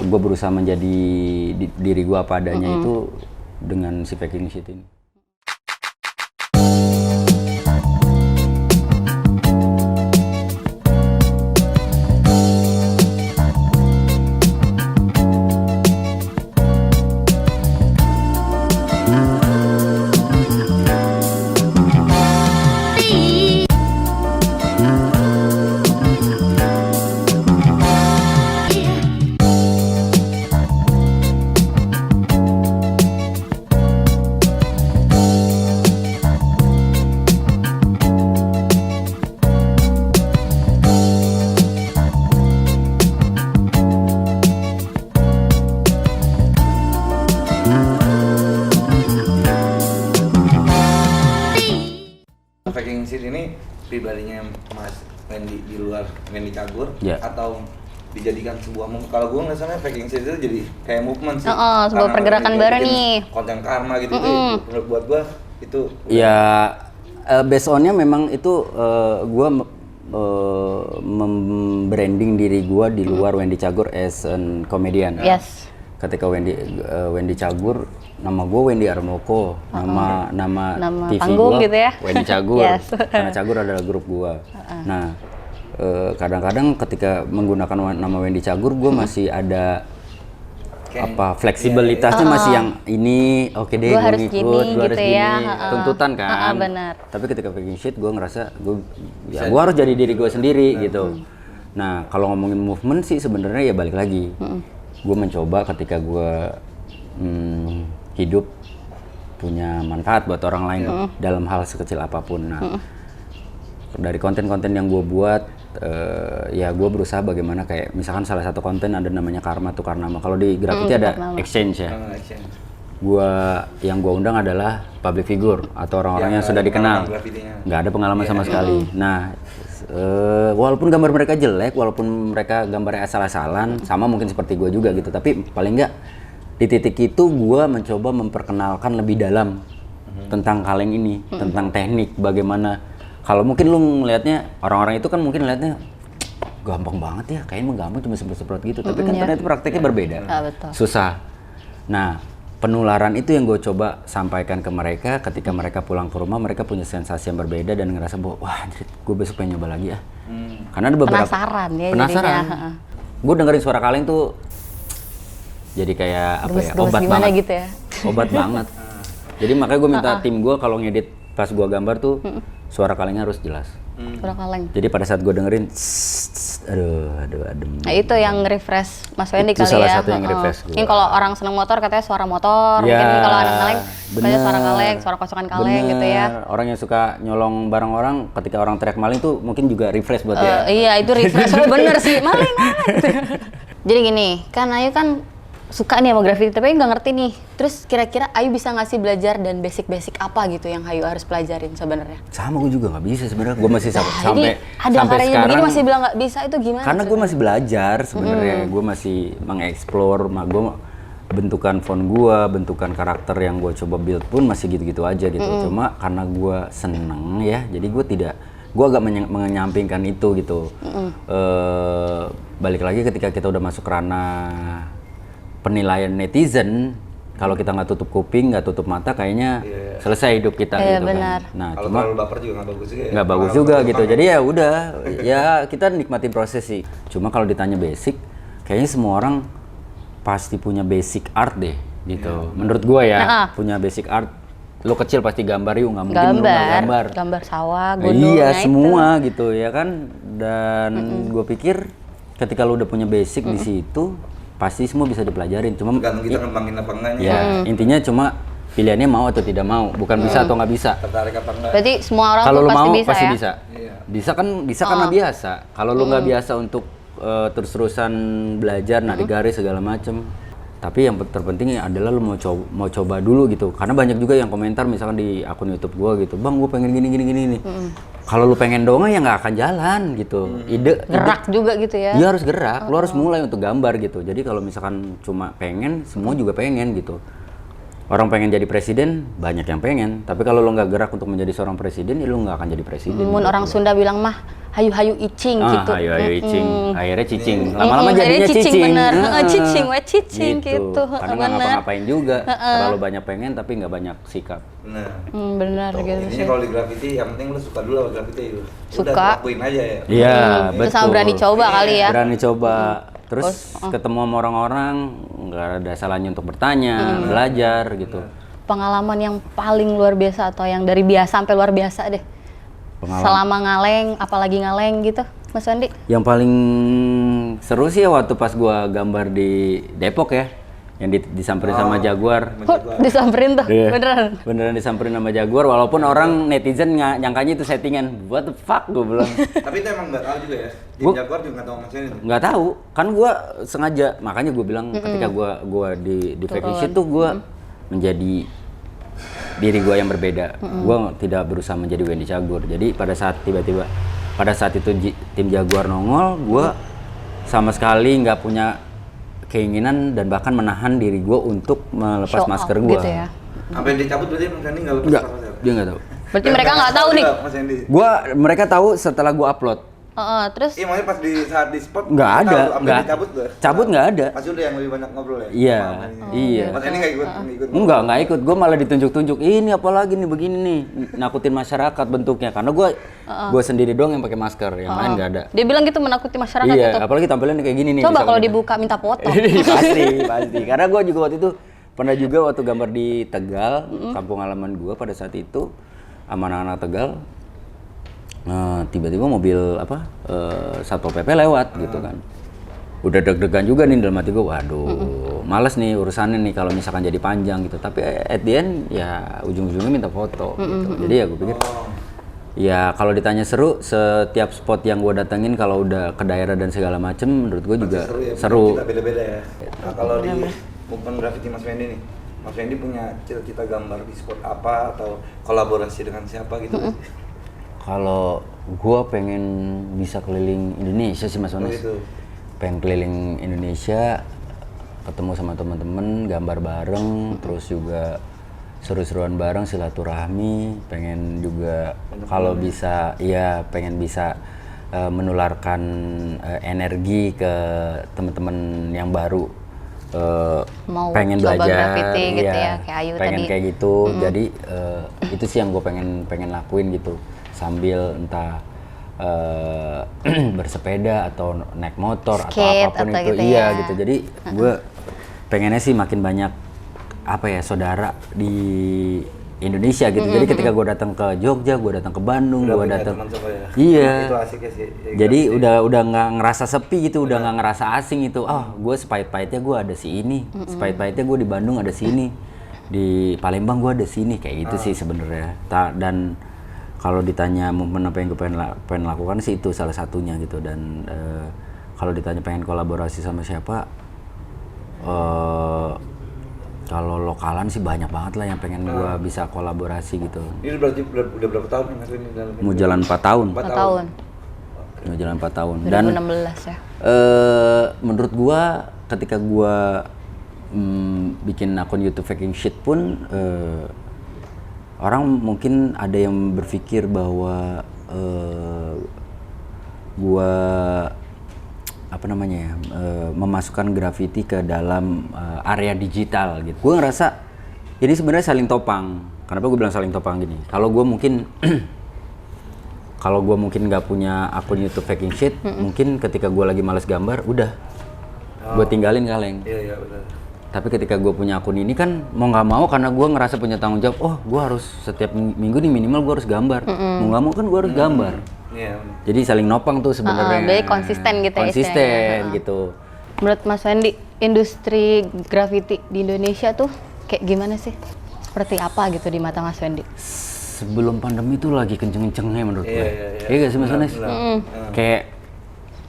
gue berusaha menjadi diri gue apa adanya itu dengan si packing sheet ini. Packing sheet ini pribadinya Mas Wendy di luar Wendy Cagur atau dijadikan sebuah kalau gue ngerasanya packing sheet itu jadi kayak movement sih. Sebuah pergerakan baru nih. Konten karma gitu itu menurut buat gue itu. Ya based on-nya memang itu gue membranding diri gue di luar Wendy Cagur as an comedian. Yes. Ketika Wendy Cagur, nama gue Wendy Armoko, nama TV panggung gue gitu ya? Wendy Cagur, Yes. karena Cagur adalah grup gue. Nah, kadang-kadang ketika menggunakan nama Wendy Cagur, gue masih ada fleksibilitasnya masih yang ini oke deh gue ngikut, gue harus gini, tuntutan kan. Benar. Tapi ketika packing sheet, gue ngerasa gue harus jadi diri gue sendiri gitu. Nah, kalau ngomongin movement sih sebenarnya ya balik lagi. Gue mencoba ketika gue hidup punya manfaat buat orang lain dalam hal sekecil apapun. Nah, dari konten-konten yang gue buat, ya gue berusaha bagaimana kayak misalkan salah satu konten ada namanya Karma Tukar Nama. Kalau di Graffiti ada exchange ya. Yang gue undang adalah public figure atau orang-orang yang sudah dikenal, nggak ada pengalaman sama sekali. Nah, walaupun gambar mereka jelek, walaupun mereka gambarnya asal-asalan, sama mungkin seperti gue juga gitu, tapi paling nggak di titik itu gue mencoba memperkenalkan lebih dalam tentang kaleng ini, tentang teknik, bagaimana. Kalau mungkin lu ngelihatnya, orang-orang itu kan mungkin ngelihatnya gampang banget ya, kayaknya gampang cuma semprot-semprot gitu, tapi kan ternyata prakteknya berbeda, susah. Nah, penularan itu yang gue coba sampaikan ke mereka. Ketika mereka pulang ke rumah, mereka punya sensasi yang berbeda dan ngerasa bahwa wah, gue besok pengen nyoba lagi ya. Karena ada beberapa penasaran. Gue dengerin suara kaleng tuh jadi kayak apa ya, obat banget gitu ya. Obat banget. Jadi makanya gue minta tim gue kalau ngedit pas gue gambar tuh suara kalengnya harus jelas. Suara kaleng. Jadi pada saat gue dengerin, aduh, adem. Nah itu yang refresh Mas Wendy kali ya. Itu salah satu yang refresh gue. Ini kalau orang seneng motor katanya suara motor, ya, mungkin kalau anak kaleng katanya suara kaleng, suara kosongan kaleng gitu ya. Orang yang suka nyolong barang orang, ketika orang teriak maling tuh mungkin juga refresh buat dia. Iya itu refresh, bener sih, maling. Jadi gini, kan Ayu kan suka nih sama graffiti, tapi nggak ngerti nih. Terus kira-kira Ayu bisa nggak sih belajar dan basic-basic apa gitu yang Ayu harus pelajarin sebenarnya? Sama gue juga nggak bisa sebenarnya. Gue masih Jadi ada sampai sekarang begini masih bilang nggak bisa, itu gimana? Karena gue masih belajar sebenarnya. Gue masih mengeksplor. Gue bentukan font gue, bentukan karakter yang gue coba build pun masih gitu-gitu aja gitu. Cuma karena gue seneng ya, jadi gue agak menyampingkan itu gitu. Balik lagi ketika kita udah masuk ranah penilaian netizen, kalau kita nggak tutup kuping, nggak tutup mata, kayaknya selesai hidup kita gitu benar. kan. Nah, kalau cuma terlalu baper juga nggak bagus juga ya. Nggak bagus juga gitu. Jadi ya udah, ya kita nikmatin proses sih. Cuma kalau ditanya basic, kayaknya semua orang pasti punya basic art deh gitu. Menurut gua ya, punya basic art. Lo kecil pasti gambar yuk, nggak mungkin lo nggak gambar. Gambar sawah, gunung, iya semua gitu ya kan. Dan gue pikir ketika lo udah punya basic di situ, pasti semua bisa dipelajarin. Cuma tergantung kita ngembangin apa enggaknya. Ya, intinya cuma pilihannya mau atau tidak mau, bukan bisa atau nggak bisa. Tertarik apa enggak? Berarti semua orang kalau tuh lu pasti mau bisa pasti ya? bisa. Bisa karena biasa. Kalau lu nggak biasa untuk terus-terusan belajar, narik garis segala macem. Tapi yang terpenting adalah lu mau coba dulu gitu. Karena banyak juga yang komentar misalkan di akun YouTube gua gitu, "Bang, gua pengen gini nih." Kalau lu pengen doang ya nggak akan jalan gitu. Gerak juga gitu ya? Iya harus gerak, lu harus mulai untuk gambar gitu. Jadi kalau misalkan cuma pengen, semua juga pengen gitu. Orang pengen jadi presiden, banyak yang pengen. Tapi kalau lu nggak gerak untuk menjadi seorang presiden, ya lu nggak akan jadi presiden. Mun orang Sunda bilang mah, hayu-hayu icing gitu. Hayu-hayu icing, akhirnya cicing. Lama-lama jadinya cicing. Bener, cicing gitu. Karena nggak ngapa-ngapain juga, terlalu banyak pengen tapi nggak banyak sikap. Nah, benar gitu sih. Intinya kalau di graffiti yang penting lu suka dulu sama graffiti itu. Suka. Udah lakuin aja ya. Iya, betul. Terus sama berani coba kali ya. Berani coba. Terus ketemu sama orang-orang, nggak ada salahnya untuk bertanya, belajar gitu. Pengalaman yang paling luar biasa atau yang dari biasa sampai luar biasa deh. Selama ngaleng, apalagi ngaleng gitu, Mas Wandi? Yang paling seru sih ya waktu pas gua gambar di Depok ya, yang disamperin sama Jaguar. Disamperin tuh, Iya. beneran? Disamperin sama Jaguar, walaupun orang netizen nyangkanya itu settingan. What the fuck, gue bilang. Tapi itu emang nggak tahu juga ya. Tim Jaguar juga nggak tahu Mas Wendy. Nggak tahu, kan gua sengaja, makanya gue bilang ketika gua di Faking Shit tuh gua menjadi diri gue yang berbeda. Gue tidak berusaha menjadi Wendy Cagur. Jadi pada saat itu tim Jaguar nongol, gue sama sekali nggak punya keinginan dan bahkan menahan diri gue untuk melepas masker gue. Gitu ya? Sampai dicabut berarti Mas Wendy nggak lepas masker? Dia nggak tahu. Berarti mereka nggak tahu nih? Mas Wendy. Mereka tahu setelah gue upload. Terus? Iya, makanya pas saat di spot Nggak ada, dicabut nggak? Cabut nggak ada. Pasti udah yang lebih banyak ngobrol ya? Iya, iya. Mas Wendy nggak ikut? Nggak ikut. Gue malah ditunjuk-tunjuk. Ini apa lagi nih begini nih, nakutin masyarakat bentuknya. Karena gue sendiri doang yang pakai masker, yang lain nggak ada. Dia bilang gitu menakuti masyarakat Iya, gitu. apalagi tampilannya kayak gini nih. Coba kalau misalnya. dibuka minta foto. pasti. Karena gue juga waktu itu pernah juga waktu gambar di Tegal, kampung halaman gue pada saat itu sama anak-anak Tegal. Tiba-tiba mobil Satpol PP lewat gitu kan. Udah deg-degan juga nih dalam hati gue, waduh, males nih urusannya nih kalau misalkan jadi panjang gitu. Tapi at the end ya ujung-ujungnya minta foto gitu. Jadi ya gue pikir, ya kalau ditanya seru, setiap spot yang gue datengin kalau udah ke daerah dan segala macem, menurut gue juga seru. Kita beda-beda ya. Nah, kalau di movement graffiti Mas Wendy nih, Mas Wendy punya cita-cita gambar di spot apa atau kolaborasi dengan siapa gitu? Kalau gue pengen bisa keliling Indonesia sih Mas Wanes. Pengen keliling Indonesia, ketemu sama teman-teman, gambar bareng, terus juga seru-seruan bareng, silaturahmi. Pengen juga kalau bisa, ya pengen bisa menularkan energi ke teman-teman yang baru. Mau Pengen coba belajar, graffiti gitu ya, kayak Ayu pengen tadi. kayak gitu. Jadi itu sih yang gue pengen lakuin gitu. Sambil entah bersepeda atau naik motor atau apapun atau itu, gitu iya ya. gitu. Jadi gue pengennya sih makin banyak saudara di Indonesia gitu. Jadi ketika gue datang ke Jogja, gue datang ke Bandung, gue datang, iya. Itu asik ya sih. Jadi udah nggak ngerasa sepi gitu, udah nggak ngerasa asing itu. Gue sepahit-pahitnya gue ada si ini, sepahit-pahitnya gue di Bandung ada si ini, di Palembang gue ada si ini, kayak gitu sih sebenarnya. Dan kalau ditanya momen apa yang gue pengen lakukan sih itu salah satunya gitu. Dan kalau ditanya pengen kolaborasi sama siapa, kalau lokalan sih banyak banget lah yang pengen gue bisa kolaborasi gitu. Ini berarti udah berapa tahun Mas Wendy dalam Mau jalan 4 tahun. 4 tahun. Mau jalan 4 tahun. 2016 Dan ya. menurut gue ketika gue bikin akun YouTube Faking Shit pun orang mungkin ada yang berpikir bahwa gua memasukkan graffiti ke dalam area digital gitu. Gua ngerasa ini sebenarnya saling topang. Kenapa gue bilang saling topang gini? Kalau gua mungkin nggak punya akun YouTube Faking Shit, mungkin ketika gua lagi malas gambar, udah gua tinggalin kaleng. Iya benar. Tapi ketika gue punya akun ini kan mau nggak mau karena gue ngerasa punya tanggung jawab, gue harus setiap minggu nih minimal gue harus gambar. Mau nggak mau kan gue harus gambar. Jadi saling nopang tuh sebenarnya. Jadi konsisten gitu ya. Konsisten gitu. Menurut Mas Wendy, industri graffiti di Indonesia tuh kayak gimana sih? Seperti apa gitu di mata Mas Wendy? Sebelum pandemi tuh lagi kenceng-kencengnya menurut gue. Iya gak sih Mas Wanes? Kayak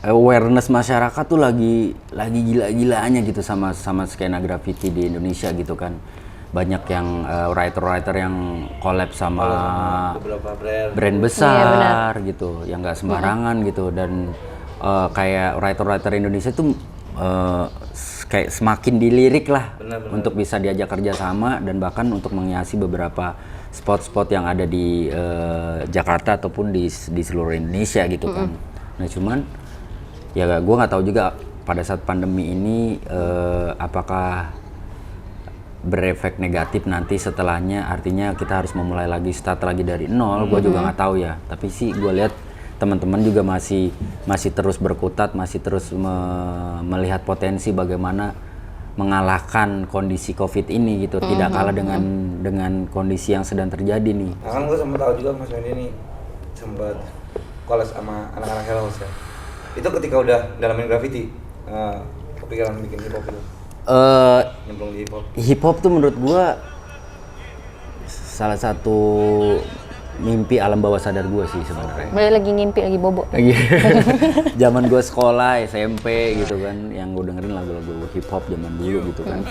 awareness masyarakat tuh lagi gila-gilaannya gitu sama skena graffiti di Indonesia gitu kan. Banyak yang writer yang collab sama beberapa brand besar gitu, yang nggak sembarangan gitu. Dan kayak writer Indonesia tuh kayak semakin dilirik lah Benar. untuk bisa diajak kerjasama dan bahkan untuk menghiasi beberapa spot-spot yang ada di Jakarta ataupun di seluruh Indonesia gitu kan. Nah cuman ya gue nggak tahu juga pada saat pandemi ini apakah berefek negatif nanti setelahnya, artinya kita harus memulai lagi, start lagi dari nol. Gue juga nggak tahu ya, tapi sih gue lihat teman-teman juga masih terus berkutat, masih terus melihat potensi bagaimana mengalahkan kondisi COVID ini gitu, tidak kalah dengan kondisi yang sedang terjadi nih. Nah, kan gue sempat tahu juga Mas Wendy nih sempat collab sama anak-anak Hell House ya. Itu ketika udah dalamin graffiti, kepikiran bikin hip hop itu? Nyemplung di hip hop. Hip hop tuh menurut gue salah satu mimpi alam bawah sadar gue sih sebenarnya. Balik lagi ngimpi, lagi bobo. Zaman gue sekolah SMP gitu kan, yang gue dengerin lagu-lagu hip hop zaman dulu gitu kan.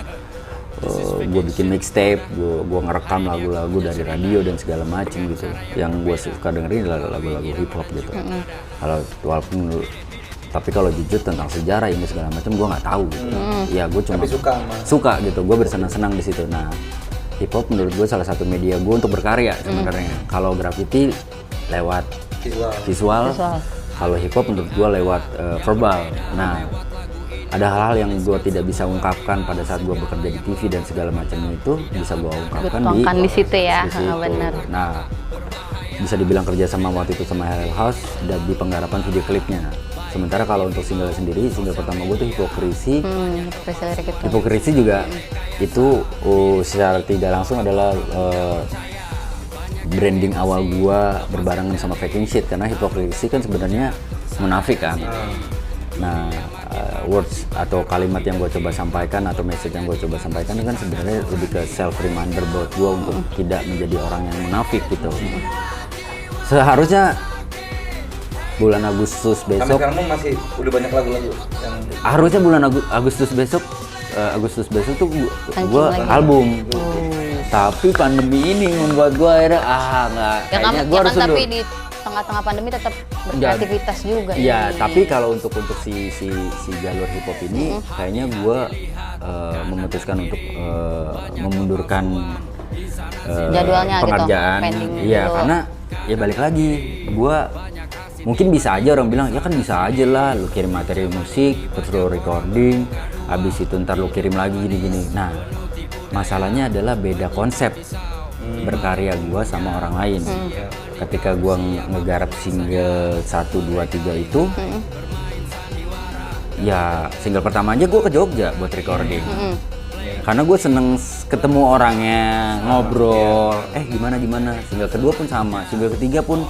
Gue bikin mixtape, gue ngerekam lagu-lagu dari radio dan segala macem gitu. Yang gue suka dengerin adalah lagu-lagu hip hop gitu. Kalau walaupun tapi kalau jujur tentang sejarah ini segala macam gue nggak tahu gitu. Ya gue cuma suka gitu, gue bersenang-senang di situ. Nah hip hop menurut gue salah satu media gue untuk berkarya sebenarnya. Kalau graffiti lewat visual. Kalau hip hop menurut gue lewat verbal. Nah ada hal-hal yang gue tidak bisa ungkapkan pada saat gue bekerja di TV dan segala macamnya itu bisa gue ungkapkan di situ ya. Di situ. Benar. Nah bisa dibilang kerja sama waktu itu sama Hell House dan di penggarapan video klipnya. Sementara kalau untuk single sendiri, single pertama gue tuh Hipokrisi. Hipokrisi juga itu secara tidak langsung adalah branding awal gue berbarengan sama Faking Shit, karena Hipokrisi kan sebenarnya munafik kan. Nah words atau kalimat yang gue coba sampaikan atau message yang gue coba sampaikan kan sebenarnya lebih ke self reminder buat gue untuk tidak menjadi orang yang munafik gitu. Seharusnya bulan Agustus besok. Sampai sekarang masih udah banyak lagu-lagu yang harusnya bulan Agustus besok tuh gua album. Tapi pandemi ini membuat gua akhirnya nggak. Kayaknya gua harus tapi di tengah-tengah pandemi tetap beraktivitas juga. Iya, tapi kalau untuk si jalur hip hop ini kayaknya gua memutuskan untuk memundurkan jadwalnya pengerjaan. Iya, karena ya balik lagi gua mungkin bisa aja orang bilang, ya kan bisa aja lah lu kirim materi musik, terus lu recording, habis itu ntar lu kirim lagi gini-gini. Nah, masalahnya adalah beda konsep berkarya gua sama orang lain. Ketika gua ngegarap single 1, 2, 3 itu, ya single pertama aja gua ke Jogja buat recording. Karena gue seneng ketemu orangnya, ngobrol, gimana. Single kedua pun sama, single ketiga pun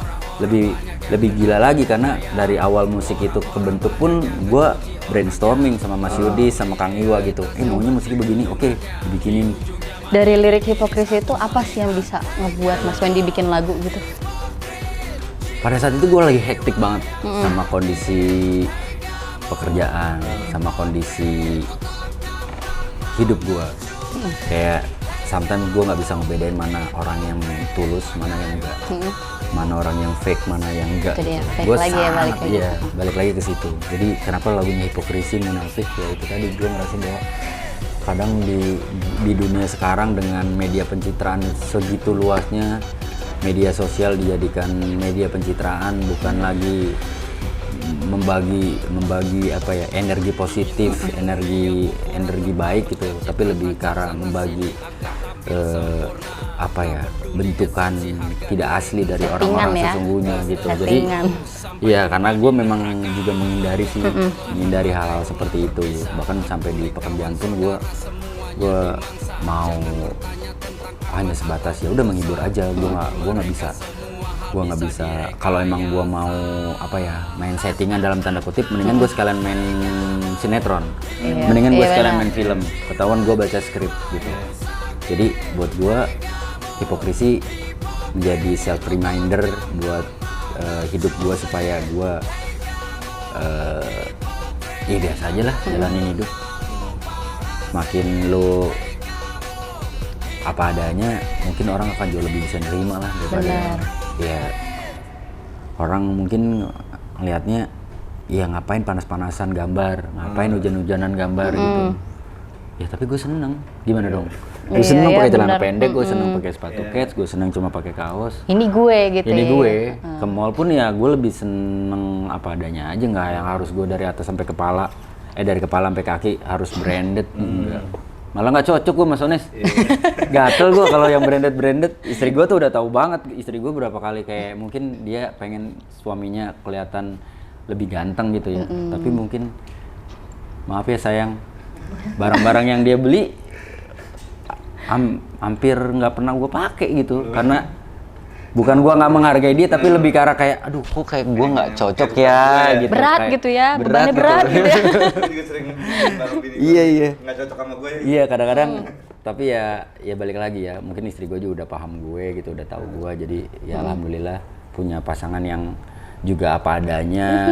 lebih gila lagi karena dari awal musik itu kebentuk pun gue brainstorming sama Mas Yudi sama Kang Iwa gitu. Maunya musiknya begini, oke, dibikinin. Dari lirik Hipokrisi itu apa sih yang bisa ngebuat Mas Wendy bikin lagu gitu? Pada saat itu gue lagi hektik banget sama kondisi pekerjaan, sama kondisi hidup gue. Kayak sometimes gue nggak bisa ngebedain mana orang yang tulus, mana yang enggak, mana orang yang fake, mana yang enggak. Gue balik lagi ke situ. Jadi kenapa lagunya Hipokrisi, munafik, ya itu tadi gue ngerasa bahwa kadang di dunia sekarang dengan media pencitraan segitu luasnya, media sosial dijadikan media pencitraan, bukan lagi membagi apa ya, energi positif, energi baik gitu, tapi lebih ke arah membagi apa ya, bentukan tidak asli dari orang-orang sesungguhnya gitu. Jadi ya karena gue memang juga menghindari hal-hal seperti itu, bahkan sampai di pekerjaan pun gue mau hanya sebatas ya udah menghibur aja. Gue nggak bisa kalau emang gue mau apa ya, main settingan dalam tanda kutip, mendingan gue sekalian main sinetron, mendingan gue sekalian main film, ketahuan gue baca skrip gitu. Jadi buat gue Hipokrisi menjadi self reminder buat hidup gue, supaya gue ya biasa aja lah jalanin hidup. Makin lo apa adanya, mungkin orang akan jauh lebih bisa nerima lah daripada ya orang mungkin ngelihatnya ya ngapain panas-panasan gambar, ngapain hujan-hujanan gambar gitu. Ya tapi gue seneng, gimana dong? Gue Iya, seneng iya, pakai celana bener. pendek, gue seneng pakai sepatu kets, gue seneng cuma pakai kaos. Ini gue gitu Ini ya. gue ke mall pun ya gue lebih seneng apa adanya aja, nggak yang harus gue dari atas sampai kepala, dari kepala sampai kaki harus branded, enggak. Malah nggak cocok gue Mas Ones. Gatel gue kalau yang branded. Istri gue tuh udah tahu banget. Istri gue berapa kali kayak mungkin dia pengen suaminya kelihatan lebih ganteng gitu ya. Tapi mungkin maaf ya sayang, barang-barang yang dia beli hampir nggak pernah gue pakai gitu. Karena bukan gue nggak menghargai dia, tapi lebih ke arah kayak, aduh kok kayak gue nggak cocok ya gitu. Berat Kayak gitu ya, bebannya berat gitu ya. Gue juga sering bareng bini gue. Iya. Nggak cocok sama gue. Iya kadang-kadang, tapi ya balik lagi ya, mungkin istri gue juga udah paham gue gitu, udah tahu gue, jadi ya alhamdulillah punya pasangan yang juga apa adanya,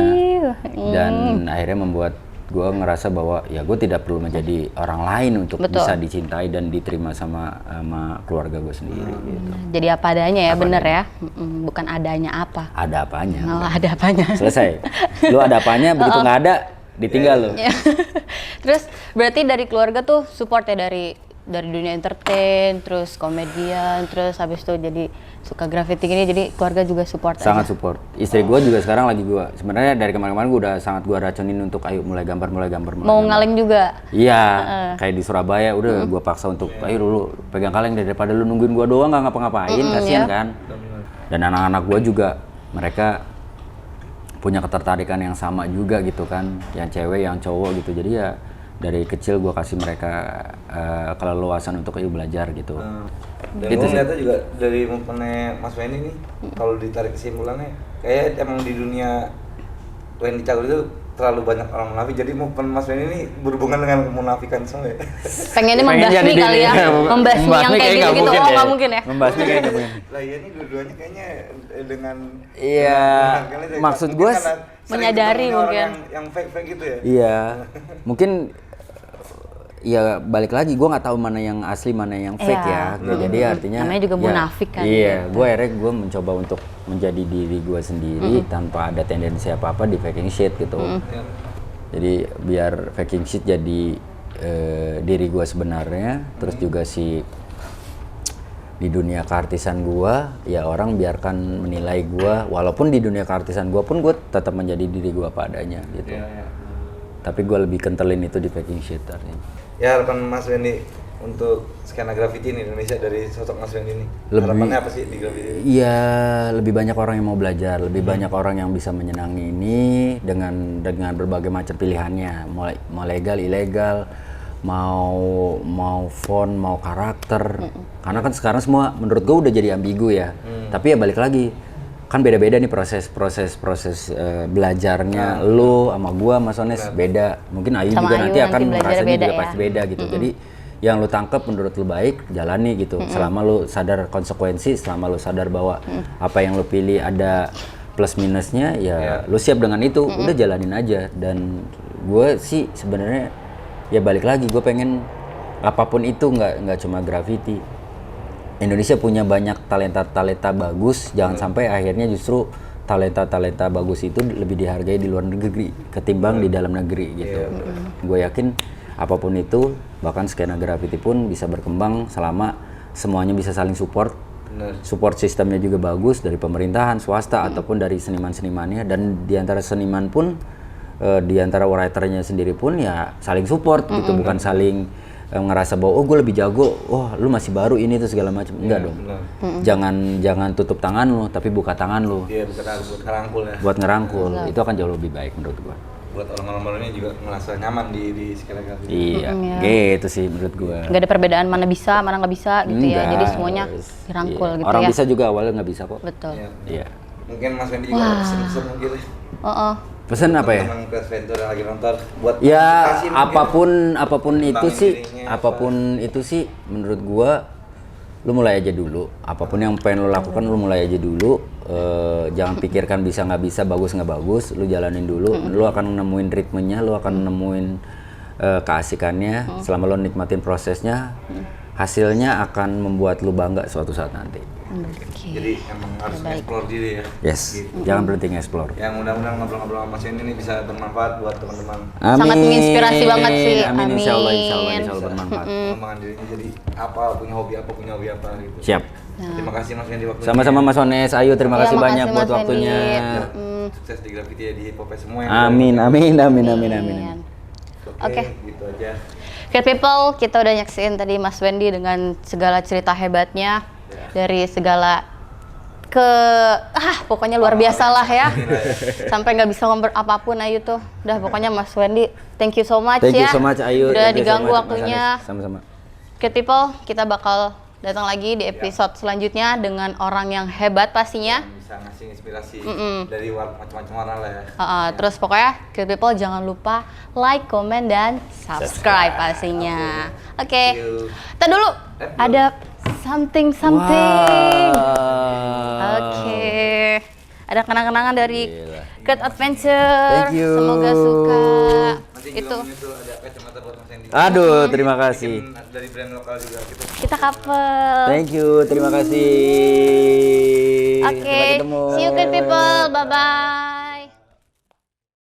dan akhirnya membuat gue ngerasa bahwa ya gue tidak perlu menjadi orang lain untuk bisa dicintai dan diterima sama keluarga gue sendiri gitu. Jadi apa adanya ya, bener ya, bukan adanya apa. Ada apanya. Oh, ada apanya. Selesai. Lu ada apanya, begitu nggak ada, ditinggal lu. Iya. Terus berarti dari keluarga tuh support ya, dari dunia entertain, terus komedian, terus habis itu jadi suka graffiti gini, jadi keluarga juga support Sangat aja. support. Istri gue juga sekarang lagi gue, sebenarnya dari kemarin-kemarin gue udah sangat gue racunin untuk ayo mulai gambar. Mau ngaleng juga. Iya, kayak di Surabaya udah gue paksa untuk ayo dulu pegang kaleng daripada lu nungguin gue doang nggak ngapa-ngapain, kasihan kan. Dan anak-anak gue juga mereka punya ketertarikan yang sama juga gitu kan, yang cewek yang cowok gitu. Jadi ya dari kecil gue kasih mereka keleluasan untuk ayo belajar gitu. Dan Gitu gue sih. ngeliatnya juga dari movementnya Mas Wendy nih, kalau ditarik kesimpulannya, kayak emang di dunia Wendy Cagur itu terlalu banyak orang munafik. Jadi movement Mas Wendy ini berhubungan dengan kemunafikan semua ya. Pengennya membasmi kali ya, membasmi yang kayak gitu-gitu. Oh nggak mungkin ya. Membasmi kayak nggak mungkin. Lah iya nih dua-duanya kayaknya dengan Iya, maksud gue menyadari mungkin. yang fake gitu ya. iya, mungkin ya balik lagi gue nggak tahu mana yang asli mana yang fake Iya. ya. Jadi artinya Namanya juga ya, munafik kan. Iya, gue akhirnya gue mencoba untuk menjadi diri gue sendiri tanpa ada tendensi apa-apa di faking shit gitu. Jadi biar faking shit jadi diri gue sebenarnya, terus juga si di dunia keartisan gua ya orang biarkan menilai gua, walaupun di dunia keartisan gua pun gua tetap menjadi diri gua apa adanya gitu. Tapi gua lebih kentelin itu di faking shit artinya. Ya harapan Mas Wendy untuk skena graffiti di Indonesia dari sosok Mas Wendy ini, harapannya apa sih di graffiti? Iya, lebih banyak orang yang mau belajar, lebih banyak orang yang bisa menyenangi ini dengan berbagai macam pilihannya, mau legal, ilegal, mau font, mau karakter. Karena kan sekarang semua menurut gue udah jadi ambigu ya. Tapi ya balik lagi, kan beda-beda nih proses belajarnya lu sama gua Mas Ones beda. Mungkin Ayu Sama juga Ayu nanti akan nanti belajar merasanya beda juga ya. pasti beda gitu. Jadi yang lu tangkap menurut lu baik, jalani gitu. Selama lu sadar konsekuensi, selama lu sadar bahwa apa yang lu pilih ada plus minusnya, ya lu siap dengan itu, udah jalanin aja. Dan gue sih sebenarnya ya balik lagi, gue pengen apapun itu, nggak cuma graffiti. Indonesia punya banyak talenta bagus, jangan sampai akhirnya justru talenta bagus itu lebih dihargai di luar negeri ketimbang di dalam negeri gitu. Gue yakin apapun itu, bahkan skena graffiti pun bisa berkembang selama semuanya bisa saling support. Support sistemnya juga bagus dari pemerintahan, swasta ataupun dari seniman-senimannya, dan di antara seniman pun di antara writernya sendiri pun ya saling support gitu, bukan saling ngerasa bahwa oh gue lebih jago, oh lu masih baru ini tuh segala macam. Enggak dong. Jangan tutup tangan lu, tapi buka tangan lu. Iya, bukan buat ngerangkul ya. Buat ngerangkul. Itu akan jauh lebih baik menurut gua. Buat orang-orang baru ini juga merasa nyaman di skena graffiti. Iya, gitu sih menurut gua. Nggak ada perbedaan mana bisa, mana nggak bisa gitu ya. Jadi semuanya dirangkul Iya. gitu Orang ya. bisa juga awalnya nggak bisa kok. Betul. Iya. Mungkin Mas Wendy juga pesen-pesen mungkin ya. Pesan apa ya? Teman kreator yang lagi nonton buat Ya motivasi mungkin. apapun itu Ngembangin sih, dirinya, apapun itu sih menurut gua lu mulai aja dulu. Apapun yang pengen lu lakukan lu mulai aja dulu. Jangan pikirkan bisa nggak bisa, bagus nggak bagus, lu jalanin dulu. Lu akan nemuin ritmenya, lu akan nemuin keasikannya. Selama lu nikmatin prosesnya, hasilnya akan membuat lu bangga suatu saat nanti. Oke. Jadi emang harus explore diri ya. Yes, Gitu. jangan berhenti nge-explore. Ya mudah-mudahan ngobrol-ngobrol sama Mas Wendy ini bisa bermanfaat buat teman-teman. Sangat menginspirasi banget sih. Amin, insya Allah, insya Allah, Amin. insya Allah bermanfaat. Pengembangan dirinya jadi apa, punya hobi apa gitu. Siap. Terima kasih Mas Wendy waktunya. Sama-sama Mas Ones, Ayu terima Iya, kasih makasih, banyak Mas buat Wendy. waktunya. Sukses di Graffiti ya, di Popeye semua yang Amin, amin, amin, amin, amin. Oke, Oke. gitu aja. Cat People, kita udah nyaksiin tadi Mas Wendy dengan segala cerita hebatnya dari segala pokoknya luar biasa lah ya. Sampai nggak bisa ngomong apapun Ayu tuh. Udah pokoknya Mas Wendy, thank you so much Thank you ya. so much Ayu. Udah Thank you so diganggu much, Mas waktunya. Anes. Sama-sama. Cat People, kita bakal datang lagi di episode selanjutnya dengan orang yang hebat pastinya. Yang bisa ngasih inspirasi dari macam-macam orang lah ya. Terus pokoknya Cat People jangan lupa like, comment, dan subscribe pastinya. Oke. Thank you. Kita dulu ada something. Wow. Oke. Ada kenang-kenangan dari Gila. Cat Adventure. Thank you. Semoga suka. Nanti Itu juga menyusul ada kacamata buat Mas Wendy. Aduh, terima kasih. Bikin dari brand lokal juga gitu. kita couple. Thank you, terima kasih. Oke. Sampai ketemu. See you Cat People. Bye bye.